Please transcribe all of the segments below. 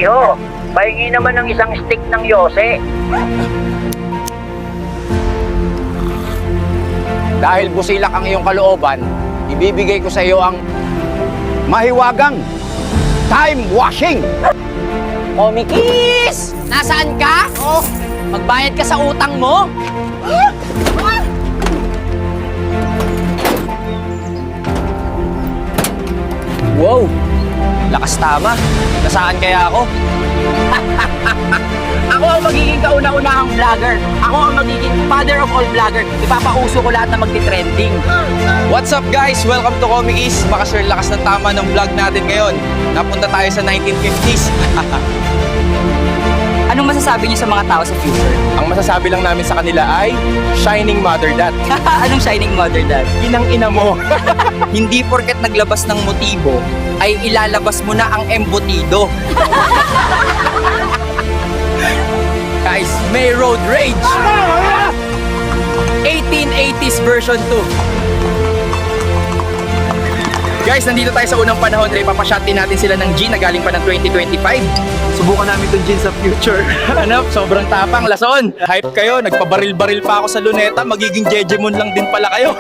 Iho, pahingi naman ng isang stick ng Yose. Dahil busilak ang iyong kalooban, ibibigay ko sa iyo ang mahiwagang time washing. Komikis! Nasaan ka? Oh, magbayad ka sa utang mo? Wow! Lakas tama. Nasaan kaya ako? Ako ang magiging kauna-unahang vlogger. Ako ang magiging father of all vlogger. Ipapauso ko lahat na magti-trending. What's up guys? Welcome to Comic East. Makasure lakas ng tama ng vlog natin ngayon. Napunta tayo sa 1950s. Anong masasabi niyo sa mga tao sa future? Ang masasabi lang namin sa kanila ay Shining Mother Dad. Anong shining mother dad? Inang-ina mo. Hindi porket naglabas ng motibo, ay ilalabas mo na ang embutido. Guys, may road rage. 1880s version 2. Guys, nandito tayo sa unang panahon. Papashot din natin sila ng G na galing pa ng 2025. Subukan namin itong G sa future. Ano? Sobrang tapang, lason. Hype kayo, nagpabaril-baril pa ako sa luneta. Magiging Jejemon lang din pala kayo.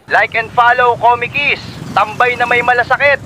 Like and follow Comic East. Tambay na may malasakit.